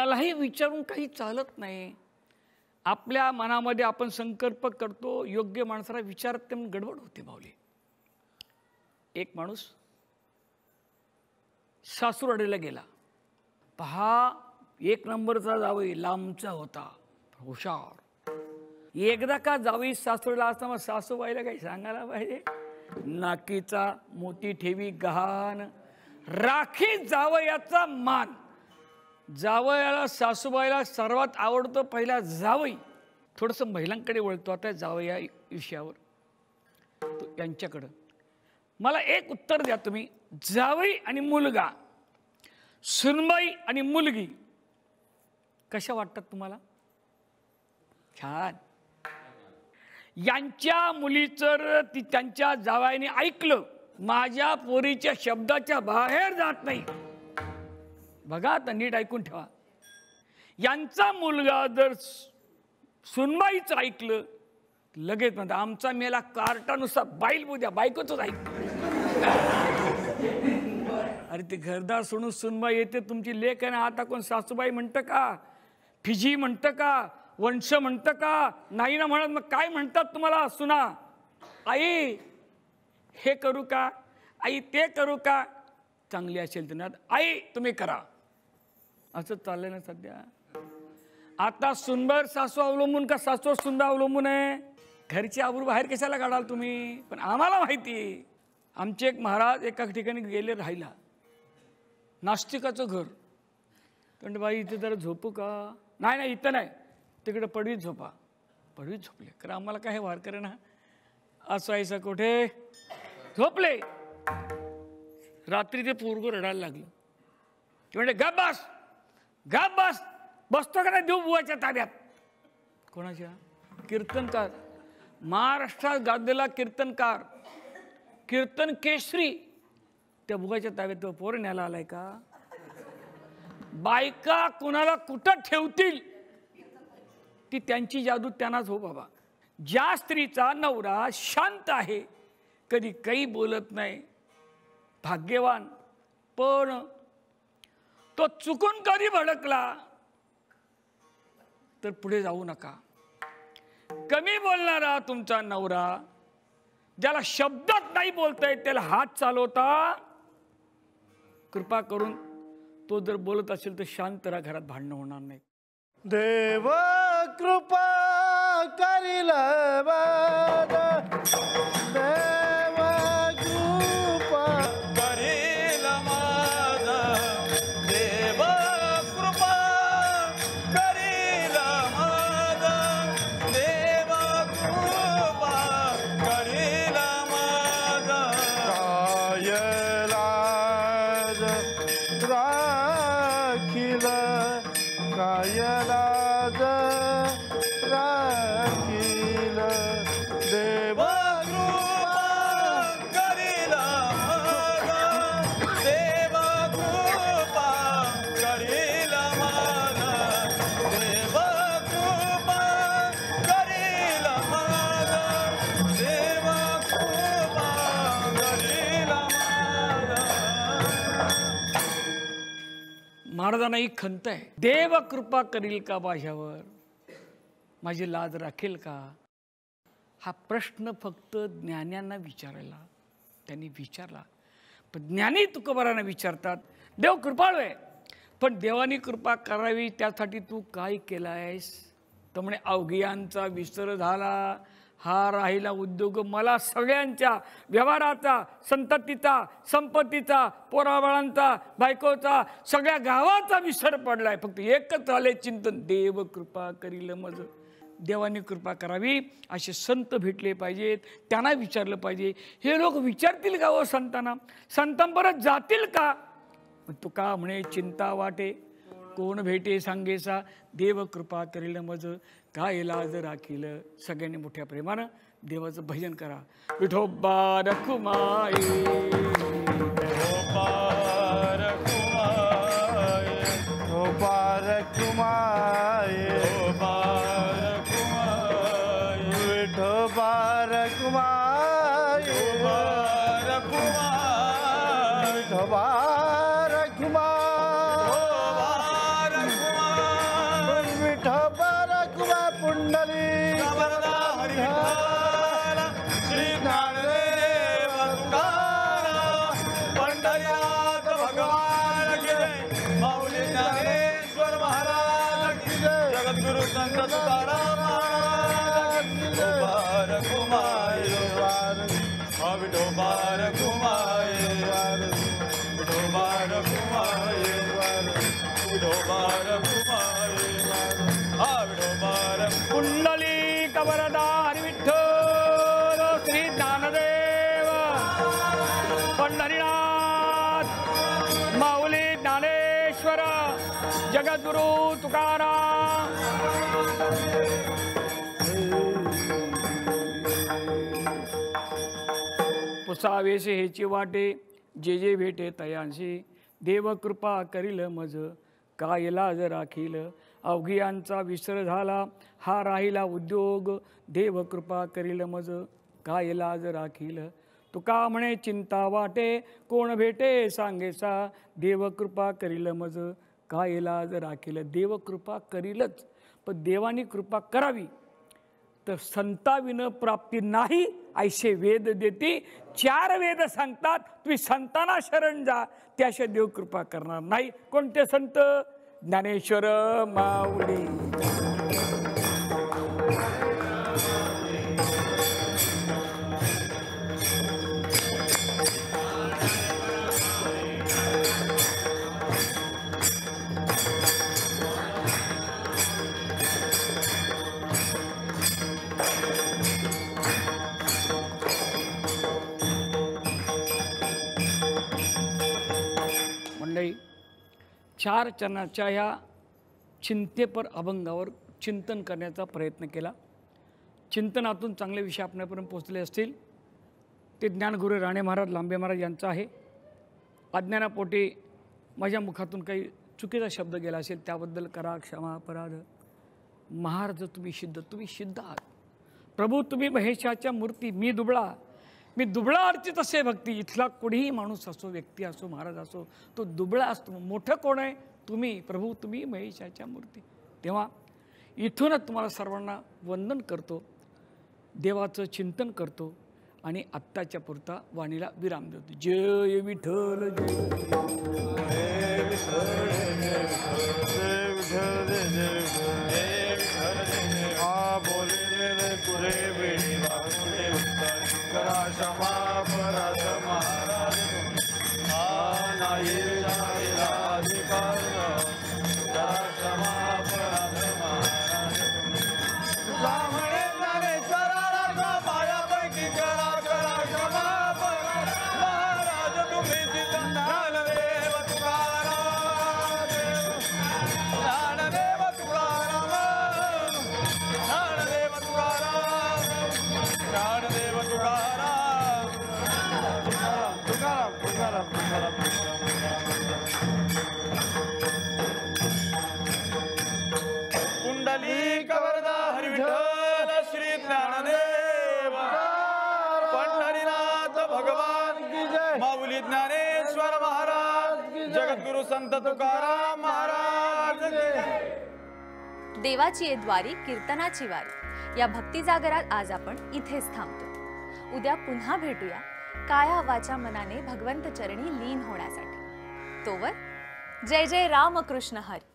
कुणालाही विचारून काही चालत नाही. आपल्या मनामध्ये आपण संकल्प करतो, योग्य माणसाला विचारत ते म्हणून गडबड होते माऊली. एक माणूस सासूरवाडीला गेला. पहा, एक नंबरचा जावई, लांबचा होता, हुशार. एकदा का जावई सासूरला असता मग सासूबाईला काही सांगायला पाहिजे. नाकीचा मोती ठेवी गहाण, राखी जावयाचा मान. जावयाला सासूबाईला सर्वात आवडतो पहिला जावई. थोडंसं महिलांकडे वळतो आता जावया विषयावर, यांच्याकडं. मला एक उत्तर द्या तुम्ही, जावई आणि मुलगा, सुनबाई आणि मुलगी कशा वाटतात तुम्हाला? छान. यांच्या मुलीचं त्यांच्या जावयाने ऐकलं, माझ्या पोरीच्या शब्दाच्या बाहेर जात नाही. बघा आता नीट ऐकून ठेवा. यांचा मुलगा जर सुनबाईचं ऐकलं, लगेच म्हणतात आमचा मेला कार्टानुसार बाईल बुद्या बायकोच ऐकतो. अरे ते घरदार सोडून सुनबाई येते, तुमची लेक आहे ना, आता कोण सासूबाई म्हणतं का? फिजी म्हणतं का? वंश म्हणतं का? नाही ना म्हणत, मग काय म्हणतात तुम्हाला सुना? आई हे करू का? आई ते करू का? चांगली असेल तर आई तुम्ही करा, असं चाललंय ना सध्या. आता सुनबाईवर सासू अवलंबून का सासूवर सुनबाई अवलंबून आहे? घरची आबरू बाहेर कशाला काढाल तुम्ही? पण आम्हाला माहिती. आमचे एक महाराज एका ठिकाणी गेले राहायला, नास्तिकाचं घर. पण बाई इथे जरा झोपू का? नाही नाही इथं नाही, तिकडे पडवीत झोपा. पडवीत झोपले, कारण आम्हाला काय वारकरी ना असं ऐसा कुठे झोपले. रात्री ते पोरगं रडायला लागलं. ते म्हणजे गप बस गप बस. बसतो का नाही देऊ बुवाच्या ताब्यात. कोणाच्या? कीर्तनकार, महाराष्ट्रात गाजलेला कीर्तनकार, कीर्तन केसरी, त्या बुवाच्या ताब्यात पोर न्यायला आलाय का? बायका कुणाला कुठं ठेवतील ती त्यांची जादू त्यांनाच हो बाबा. ज्या स्त्रीचा नवरा शांत आहे, कधी काही बोलत नाही, भाग्यवान. पण तो चुकून कधी भडकला तर पुढे जाऊ नका. कमी बोलणारा तुमचा नवरा, ज्याला शब्दात नाही बोलता येत त्याला हात चालवता, कृपा करून तो जर बोलत असेल तर शांत राहा, घरात भांडणं होणार नाही. देव कृपा करील देव कृपा करील माझा, देव कृपा करील माझा, देव कृपा करील माझा. राखील कायलाज राखील देव कृपा करील माझा, देव कृपा करील माझा, देव कृपा करील माझा, देव कृपा करील माझा. महाराजांना ही खंत आहे, देव कृपा करील का माझ्यावर, माझी लाज राखेल का? हा प्रश्न फक्त ज्ञान्यांना विचारायला त्यांनी विचारला. पण ज्ञानी तुकोबारांना विचारतात, देव कृपाळू आहे, पण देवानी कृपा करावी त्यासाठी तू काय केलं आहेस? तर म्हणे अवघियांचा विसर झाला, हा राहिला उद्योग मला सगळ्यांच्या व्यवहाराचा, संततीचा, संपत्तीचा, पोराबाळांचा, बायकोचा, सगळ्या गावाचा विसर पडलाय. फक्त एकच झाले चिंतन, देव कृपा करील मज. देवाने कृपा करावी असे संत भेटले पाहिजेत, त्यांना विचारलं पाहिजे. हे लोक विचारतील का हो संतांना? संतांपर्यंत जातील का? तू का म्हणे चिंता वाटे कोण भेटे सांगेसा, देव कृपा करील मज काय लाज राखील. सगळ्यांनी मोठ्या प्रेमानं देवाचं भजन करा. विठोबा रखुमाई, विठोबा रखुमाई, विठोबा रखुमाई, विठोबा रखुमाई, विठोबा रखुमाई, विठोबा रखुमाई, विठोबा रखुमाई, पुंडली वरदा हरी विठ्ठल श्री ज्ञानदेव तुकाराम पंढरीनाथ भगवान की जय माऊली ज्ञानेश्वर महाराज की जय जगद्गुरु संत तुकाराम महाराज की जय बार घुमाए विठोबार घुमाए विठोबार घुमाए विठोबार घुमाए विठोबार कुंडली कवरदा हरी विठ्ठल श्री ज्ञानदेव पंढरीनाथ माऊली ज्ञानेश्वर जगद्गुरु तुकाराम पुसावेसे हेची वाटे जे जे भेटे तयांशी देव कृपा करील मज काय लाज राखील अवघियांचा विसर झाला हा राहिला उद्योग देव कृपा करील मज काय लाज राखील तुका म्हणे चिंता वाटे कोण भेटे सांगेसा देव कृपा करील मज काय लाज राखील देव कृपा करीलच पण देवानी कृपा करावी तर संताविन प्राप्ती नाही ऐसे वेद देते 4 वेद सांगतात तुम्ही संतांना शरण जा त्याशिवाय देव कृपा करणार नाही कोणते संत ज्ञानेश्वर माऊली मंडळी 4 चरणाच्या ह्या चिंतेपर अभंगावर चिंतन करण्याचा प्रयत्न केला चिंतनातून चांगले विषय आपल्यापर्यंत पोचले असतील ते ज्ञानगुरू राणे महाराज लांबे महाराज यांचं आहे अज्ञानापोटी माझ्या मुखातून काही चुकीचा शब्द गेला असेल त्याबद्दल करा क्षमा अपराध महाराज तुम्ही सिद्ध आहात प्रभू तुम्ही महेशाच्या मूर्ती मी दुबळा अर्चित असे भक्ती इथला कुणीही माणूस असो व्यक्ती असो महाराज असो तो दुबळा असतो मोठं कोण आहे तुम्ही प्रभू तुम्ही महेशाच्या मूर्ती तेव्हा इथूनच तुम्हाला सर्वांना वंदन करतो देवाचं चिंतन करतो आणि आत्ताच्या पुरता वाणीला विराम देतो जय विठ्ठल कुंडली कवरदा हरी विठ्ठल श्री ज्ञानदेव पंढरीनाथ भगवान की जय माऊली ज्ञानेश्वर महाराज की जय जगद्गुरु संत तुकाराम महाराज की जय देवाची ये द्वारी कीर्तनाची वारी या भक्ती जागरात आज आपण इथेच थांबतो उद्या पुन्हा भेटूया काया वाचा मनाने भगवंत चरणी लीन होण्यासाठी तोवर जय जय रामकृष्ण हरी